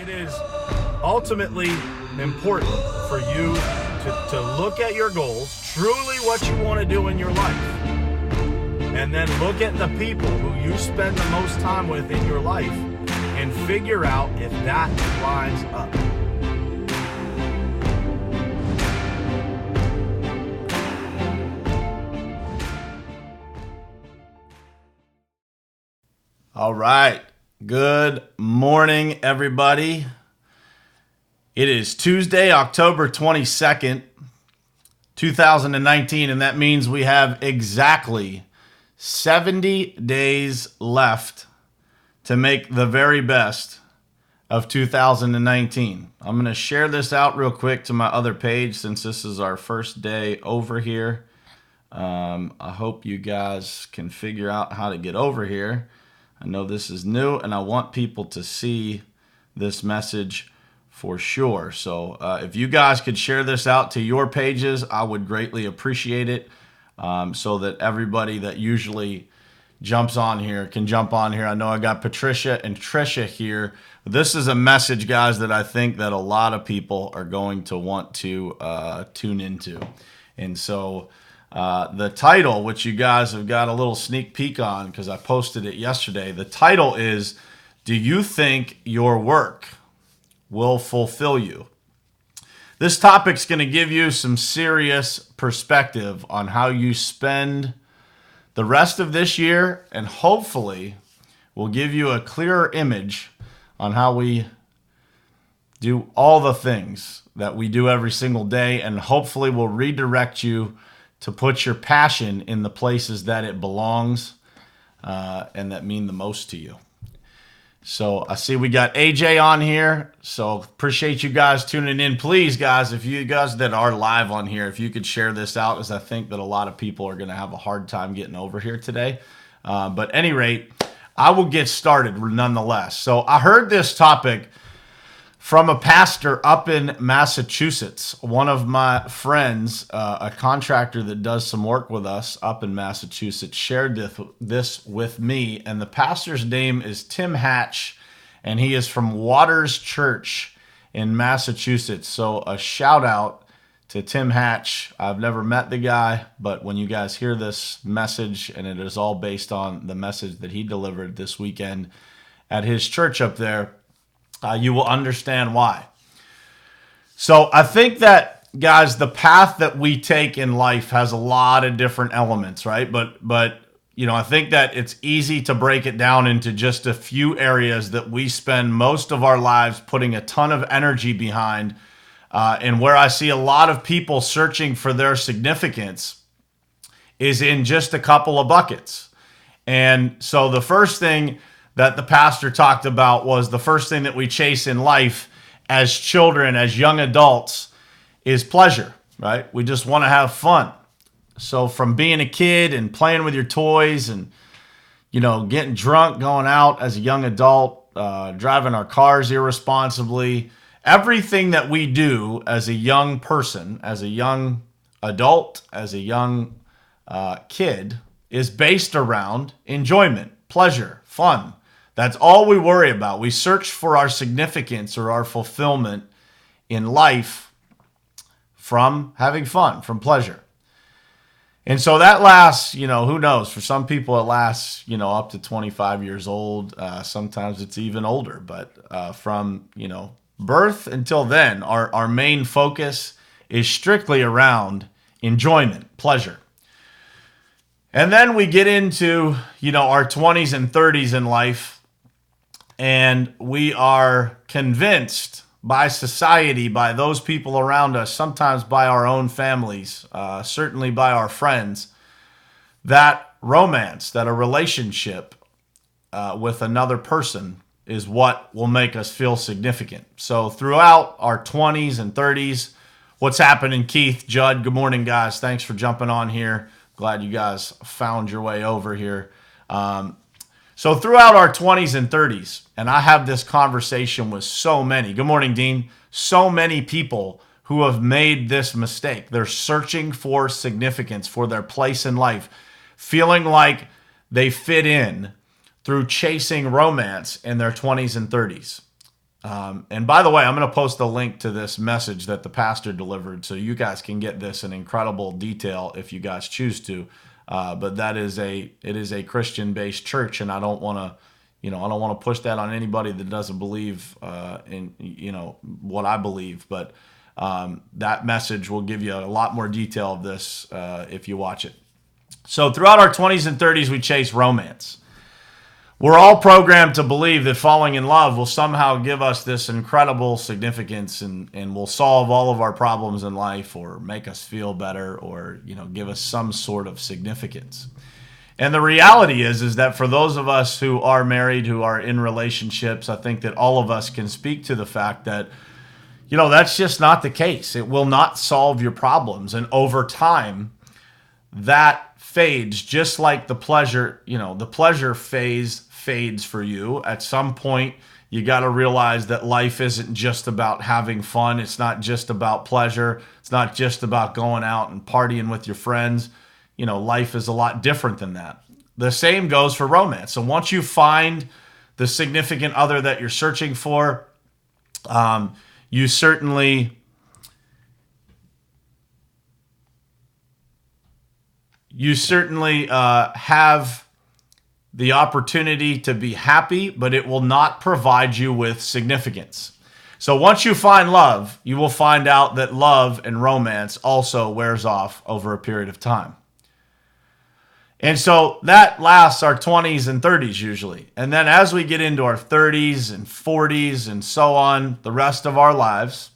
It is ultimately important for you to look at your goals, truly what you want to do in your life, and then look at the people who you spend the most time with in your life and figure out if that lines up. All right. Good morning, everybody. It is Tuesday, October 22nd, 2019, and that means we have exactly 70 days left to make the very best of 2019. I'm going to share this out real quick to my other page since this is our first day over here. I hope you guys can figure out how to get over here. I know this is new, and I want people to see this message for sure. So if you guys could share this out to your pages, I would greatly appreciate it, so that everybody that usually jumps on here can jump on here. I know I got Patricia and Trisha here. This is a message, guys, that I think that a lot of people are going to want to tune into. And so the title, which you guys have got a little sneak peek on because I posted it yesterday, the title is, Do You Think Your Work Will Fulfill You? This topic's going to give you some serious perspective on how you spend the rest of this year, and hopefully will give you a clearer image on how we do all the things that we do every single day, and hopefully will redirect you to put your passion in the places that it belongs and that mean the most to you. So I see we got AJ on here, so appreciate you guys tuning in. Please, guys, if you guys that are live on here, if you could share this out, as I think that a lot of people are going to have a hard time getting over here today. But at any rate, I will get started nonetheless. So I heard this topic from a pastor up in Massachusetts. One of my friends, a contractor that does some work with us up in Massachusetts, shared this with me. And the pastor's name is Tim Hatch, and he is from Waters Church in Massachusetts. So a shout out to Tim Hatch. I've never met the guy, but when you guys hear this message, and it is all based on the message that he delivered this weekend at his church up there, you will understand why. So I think that, guys, the path that we take in life has a lot of different elements, right? But you know, I think that it's easy to break it down into just a few areas that we spend most of our lives putting a ton of energy behind, and where I see a lot of people searching for their significance is in just a couple of buckets. And so the first thing that the pastor talked about was the first thing that we chase in life as children, as young adults, is pleasure, right? We just want to have fun. So from being a kid and playing with your toys and, you know, getting drunk, going out as a young adult, driving our cars irresponsibly, everything that we do as a young person, as a young adult, as a young kid is based around enjoyment, pleasure, fun. That's all we worry about. We search for our significance or our fulfillment in life from having fun, from pleasure. And so that lasts, you know, who knows? For some people, it lasts, you know, up to 25 years old. Sometimes it's even older. But from, you know, birth until then, our main focus is strictly around enjoyment, pleasure. And then we get into, you know, our 20s and 30s in life, and we are convinced by society, by those people around us, sometimes by our own families, certainly by our friends, that romance, that a relationship with another person is what will make us feel significant. So throughout our 20s and 30s, what's happening, Keith, Judd? Good morning, guys. Thanks for jumping on here. Glad you guys found your way over here. So throughout our 20s and 30s, and I have this conversation with so many, good morning, Dean, so many people who have made this mistake. They're searching for significance, for their place in life, feeling like they fit in through chasing romance in their 20s and 30s. And by the way, I'm going to post a link to this message that the pastor delivered, so you guys can get this in incredible detail if you guys choose to. But it is a Christian-based church, and I don't want to push that on anybody that doesn't believe in what I believe. But that message will give you a lot more detail of this if you watch it. So throughout our 20s and 30s, we chase romance. We're all programmed to believe that falling in love will somehow give us this incredible significance and will solve all of our problems in life or make us feel better or, give us some sort of significance. And the reality is that for those of us who are married, who are in relationships, I think that all of us can speak to the fact that, that's just not the case. It will not solve your problems. And over time, that fades, just like the pleasure, the pleasure phase fades for you. At some point, you got to realize that life isn't just about having fun. It's not just about pleasure. It's not just about going out and partying with your friends. Life is a lot different than that. The same goes for romance. So once you find the significant other that you're searching for, you certainly have the opportunity to be happy, but it will not provide you with significance. So once you find love, you will find out that love and romance also wears off over a period of time. And so that lasts our 20s and 30s usually. And then as we get into our 30s and 40s and so on, the rest of our lives,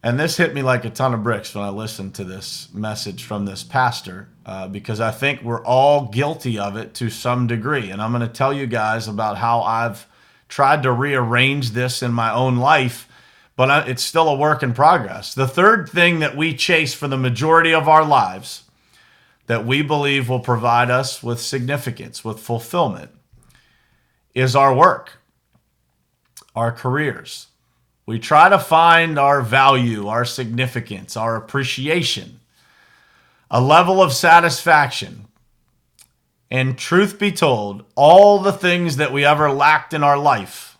and this hit me like a ton of bricks when I listened to this message from this pastor, because I think we're all guilty of it to some degree. And I'm going to tell you guys about how I've tried to rearrange this in my own life, but it's still a work in progress. The third thing that we chase for the majority of our lives that we believe will provide us with significance, with fulfillment, is our work, our careers. We try to find our value, our significance, our appreciation, a level of satisfaction. And truth be told, all the things that we ever lacked in our life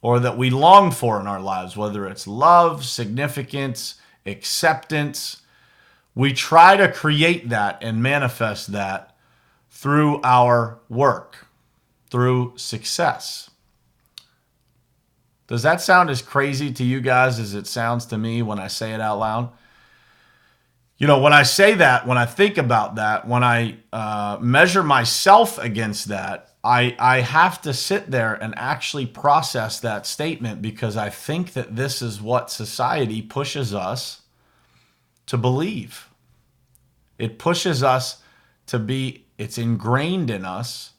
or that we long for in our lives, whether it's love, significance, acceptance, we try to create that and manifest that through our work, through success. Does that sound as crazy to you guys as it sounds to me when I say it out loud? When I say that, when I think about that, when I measure myself against that, I have to sit there and actually process that statement because I think that this is what society pushes us to believe. It pushes us it's ingrained in us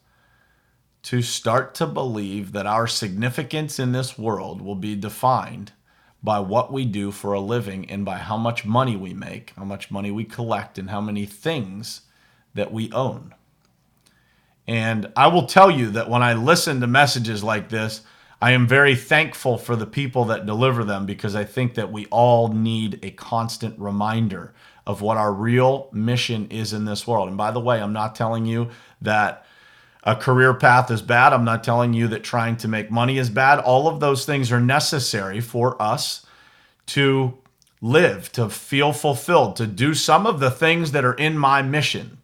to start to believe that our significance in this world will be defined by what we do for a living and by how much money we make, how much money we collect, and how many things that we own. And I will tell you that when I listen to messages like this, I am very thankful for the people that deliver them because I think that we all need a constant reminder of what our real mission is in this world. And by the way, I'm not telling you that a career path is bad. I'm not telling you that trying to make money is bad. All of those things are necessary for us to live, to feel fulfilled, to do some of the things that are in my mission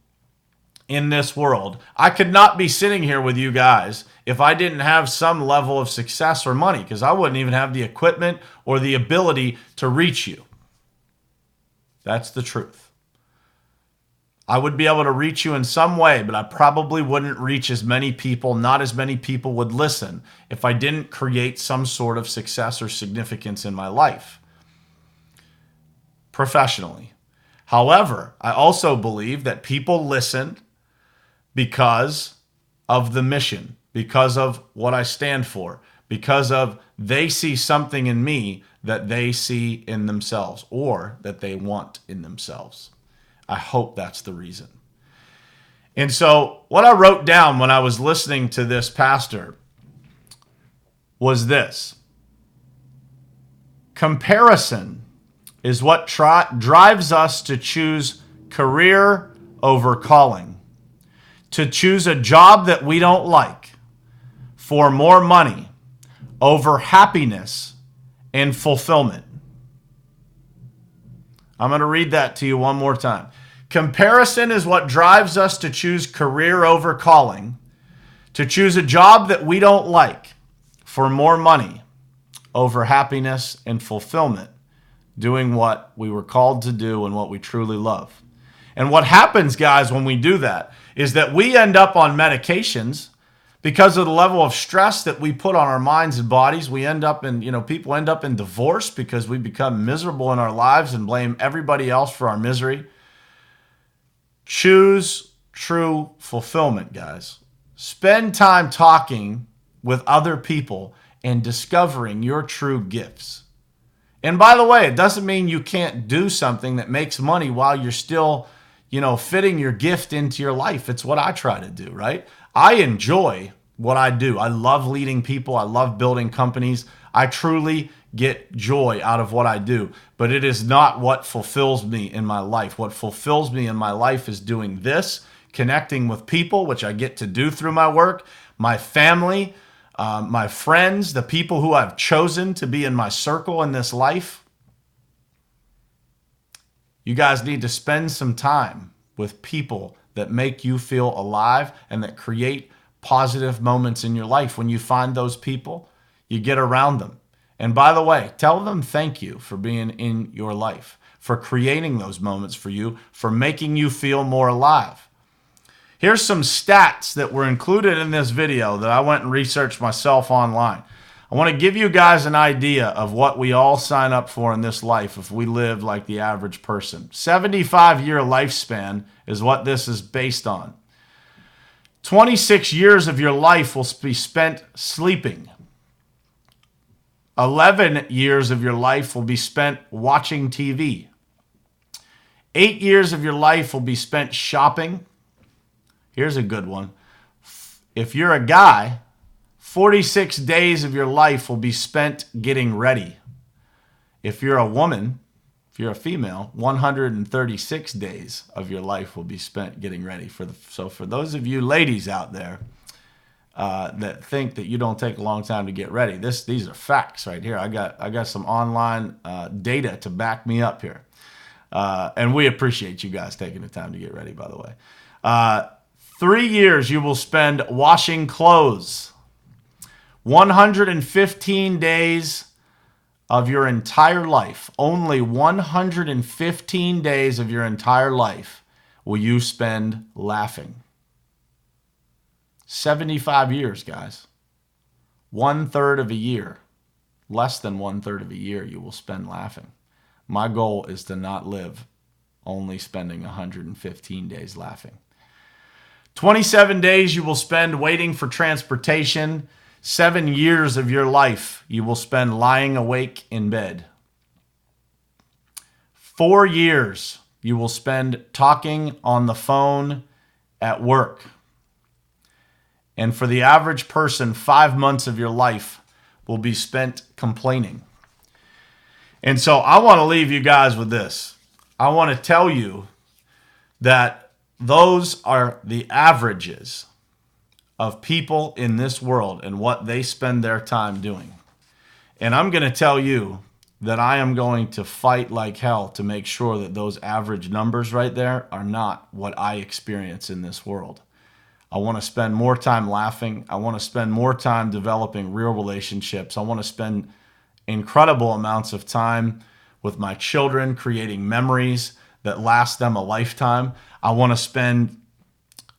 in this world. I could not be sitting here with you guys if I didn't have some level of success or money, because I wouldn't even have the equipment or the ability to reach you. That's the truth. I would be able to reach you in some way, but I probably wouldn't reach as many people. Not as many people would listen if I didn't create some sort of success or significance in my life professionally. However, I also believe that people listen because of the mission, because of what I stand for, because of they see something in me that they see in themselves or that they want in themselves. I hope that's the reason. And so what I wrote down when I was listening to this pastor was this. Comparison is what drives us to choose career over calling, to choose a job that we don't like for more money, over happiness and fulfillment. I'm going to read that to you one more time. Comparison is what drives us to choose career over calling, to choose a job that we don't like for more money over happiness and fulfillment, doing what we were called to do and what we truly love. And what happens, guys, when we do that is that we end up on medications because of the level of stress that we put on our minds and bodies. We end up in, people end up in divorce because we become miserable in our lives and blame everybody else for our misery. Choose true fulfillment, guys. Spend time talking with other people and discovering your true gifts. And by the way, it doesn't mean you can't do something that makes money while you're still, fitting your gift into your life. It's what I try to do, right? I enjoy what I do. I love leading people. I love building companies. I truly get joy out of what I do, but it is not what fulfills me in my life. What fulfills me in my life is doing this, connecting with people, which I get to do through my work, my family, my friends, the people who I've chosen to be in my circle in this life. You guys need to spend some time with people that make you feel alive and that create positive moments in your life. When you find those people, you get around them. And by the way, tell them thank you for being in your life, for creating those moments for you, for making you feel more alive. Here's some stats that were included in this video that I went and researched myself online. I want to give you guys an idea of what we all sign up for in this life if we live like the average person. 75-year lifespan is what this is based on. 26 years of your life will be spent sleeping. 11 years of your life will be spent watching TV. 8 years of your life will be spent shopping. Here's a good one. If you're a guy, 46 days of your life will be spent getting ready. If you're a woman, if you're a female, 136 days of your life will be spent getting ready. So for those of you ladies out there that think that you don't take a long time to get ready, these are facts right here. I got some online data to back me up here. And we appreciate you guys taking the time to get ready, by the way. 3 years you will spend washing clothes. 115 days of your entire life, only 115 days of your entire life will you spend laughing. 75 years, guys. 1/3 of a year, less than 1/3 of a year you will spend laughing. My goal is to not live only spending 115 days laughing. 27 days you will spend waiting for transportation. 7 years of your life you will spend lying awake in bed. 4 years you will spend talking on the phone at work. And for the average person, 5 months of your life will be spent complaining. And so I want to leave you guys with this. I want to tell you that those are the averages of people in this world and what they spend their time doing. And I'm going to tell you that I am going to fight like hell to make sure that those average numbers right there are not what I experience in this world. I want to spend more time laughing. I want to spend more time developing real relationships. I want to spend incredible amounts of time with my children, creating memories that last them a lifetime. I want to spend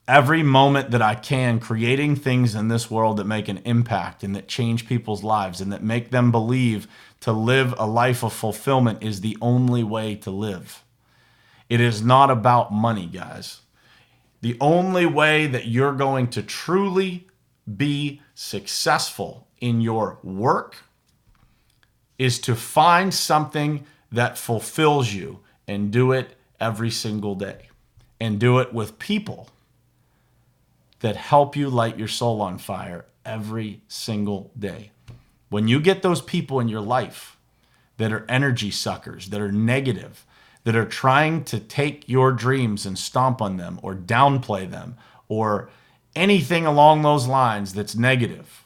every moment that I can creating things in this world that make an impact and that change people's lives and that make them believe to live a life of fulfillment is the only way to live. It is not about money, guys. The only way that you're going to truly be successful in your work is to find something that fulfills you and do it every single day. And do it with people that help you light your soul on fire every single day. When you get those people in your life that are energy suckers, that are negative, that are trying to take your dreams and stomp on them or downplay them or anything along those lines that's negative,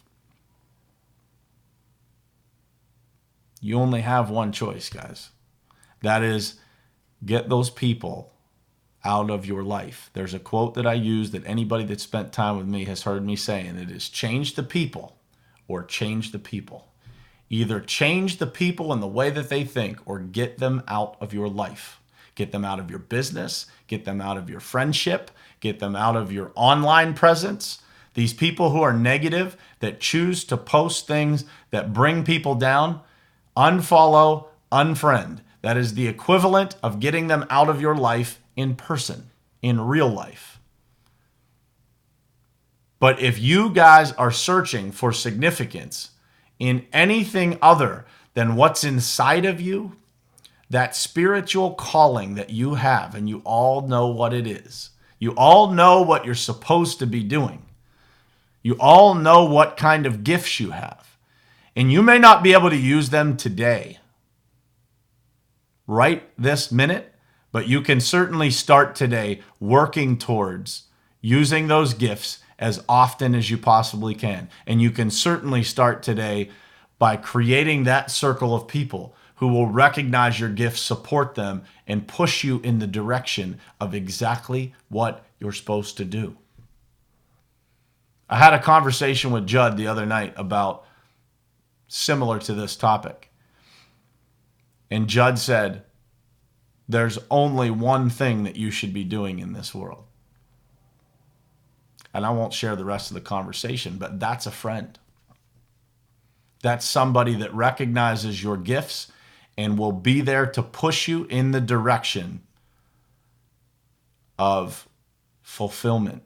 You only have one choice, guys. That is, get those people out of your life. There's a quote that I use that anybody that spent time with me has heard me say, and it is change the people or change the people. Either change the people and the way that they think or get them out of your life. Get them out of your business, get them out of your friendship, get them out of your online presence. These people who are negative, that choose to post things that bring people down, unfollow, unfriend. That is the equivalent of getting them out of your life in person, in real life. But if you guys are searching for significance in anything other than what's inside of you, that spiritual calling that you have, and you all know what it is. You all know what you're supposed to be doing. You all know what kind of gifts you have. And you may not be able to use them today, right this minute, but you can certainly start today working towards using those gifts as often as you possibly can. And you can certainly start today by creating that circle of people who will recognize your gifts, support them, and push you in the direction of exactly what you're supposed to do. I had a conversation with Judd the other night about similar to this topic. And Judd said, there's only one thing that you should be doing in this world. And I won't share the rest of the conversation, but that's a friend. That's somebody that recognizes your gifts and will be there to push you in the direction of fulfillment,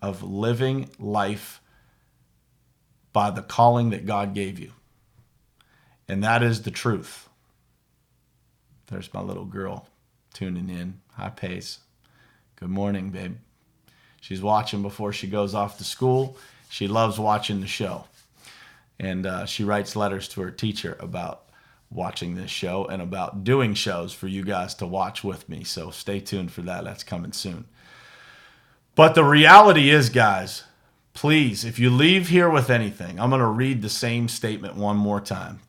of living life by the calling that God gave you. And that is the truth. There's my little girl tuning in. Hi, Pace. Good morning, babe. She's watching before she goes off to school. She loves watching the show. And she writes letters to her teacher about watching this show and about doing shows for you guys to watch with me. So stay tuned for that. That's coming soon. But the reality is, guys, please, if you leave here with anything, I'm going to read the same statement one more time.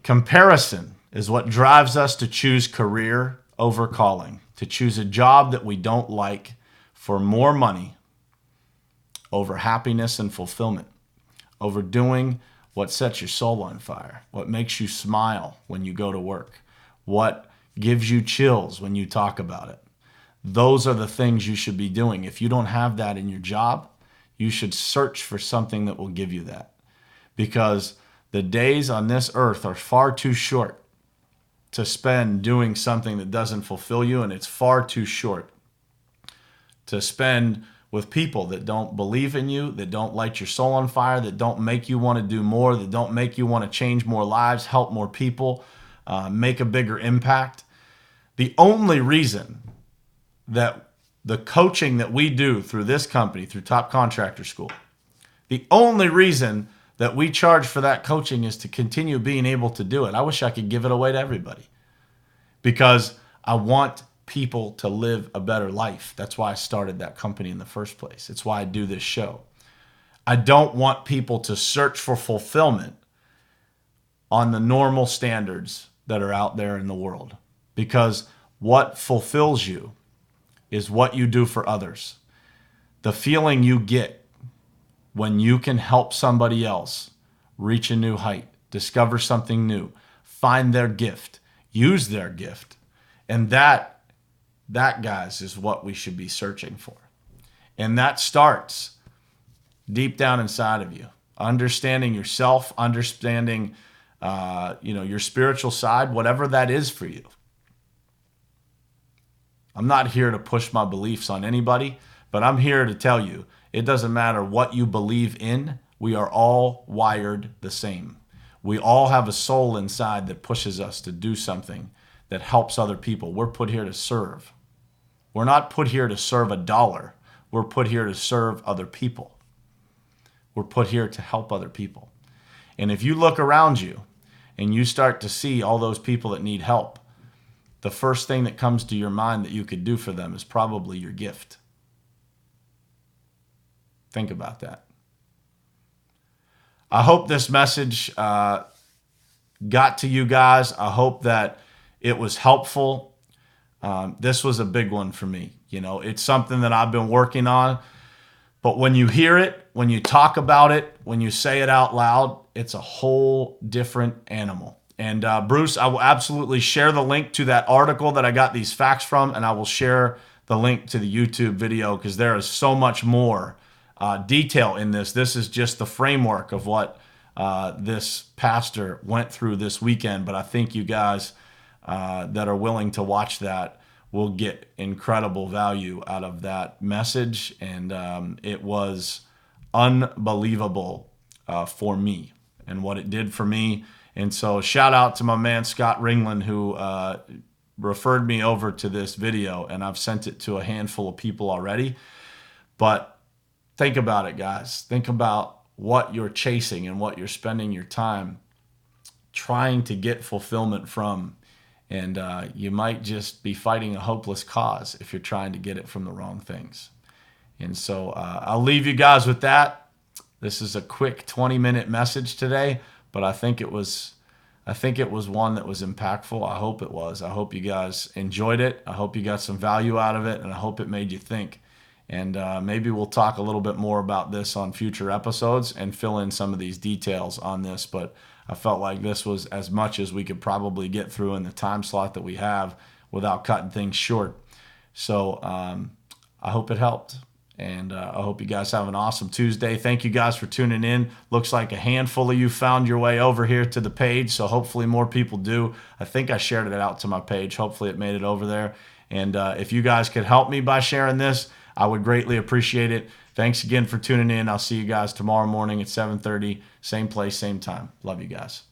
Comparison is what drives us to choose career over calling, to choose a job that we don't like for more money over happiness and fulfillment, over doing what sets your soul on fire, what makes you smile when you go to work, what gives you chills when you talk about it. Those are the things you should be doing. If you don't have that in your job, you should search for something that will give you that. Because the days on this earth are far too short to spend doing something that doesn't fulfill you, and it's far too short to spend with people that don't believe in you, that don't light your soul on fire, that don't make you want to do more, that don't make you want to change more lives, help more people, make a bigger impact. The only reason that the coaching that we do through this company, through Top Contractor School, the only reason that we charge for that coaching is to continue being able to do it. I wish I could give it away to everybody because I want people to live a better life. That's why I started that company in the first place. It's why I do this show. I don't want people to search for fulfillment on the normal standards that are out there in the world, because what fulfills you is what you do for others. The feeling you get when you can help somebody else reach a new height, discover something new, find their gift, use their gift. And that, guys, is what we should be searching for. And that starts deep down inside of you. Understanding yourself, understanding your spiritual side, whatever that is for you. I'm not here to push my beliefs on anybody, but I'm here to tell you, it doesn't matter what you believe in. We are all wired the same. We all have a soul inside that pushes us to do something that helps other people. We're put here to serve. We're not put here to serve a dollar. We're put here to serve other people. We're put here to help other people. And if you look around you and you start to see all those people that need help, the first thing that comes to your mind that you could do for them is probably your gift. Think about that. I hope this message got to you guys. I hope that it was helpful. This was a big one for me. You know, it's something that I've been working on. But when you hear it, when you talk about it, when you say it out loud, it's a whole different animal. And Bruce, I will absolutely share the link to that article that I got these facts from, and I will share the link to the YouTube video because there is so much more detail in this. This is just the framework of what this pastor went through this weekend. But I think you guys that are willing to watch that will get incredible value out of that message. And it was unbelievable for me and what it did for me. And so shout out to my man, Scott Ringland, who referred me over to this video, and I've sent it to a handful of people already. But think about it, guys. Think about what you're chasing and what you're spending your time trying to get fulfillment from. And you might just be fighting a hopeless cause if you're trying to get it from the wrong things. And so I'll leave you guys with that. This is a quick 20-minute message today, but I think it was one that was impactful. I hope it was. I hope you guys enjoyed it. I hope you got some value out of it, and I hope it made you think. And maybe we'll talk a little bit more about this on future episodes and fill in some of these details on this. But I felt like this was as much as we could probably get through in the time slot that we have without cutting things short. So I hope it helped. And I hope you guys have an awesome Tuesday. Thank you guys for tuning in. Looks like a handful of you found your way over here to the page, so hopefully more people do. I think I shared it out to my page. Hopefully it made it over there. And if you guys could help me by sharing this, I would greatly appreciate it. Thanks again for tuning in. I'll see you guys tomorrow morning at 7:30. Same place, same time. Love you guys.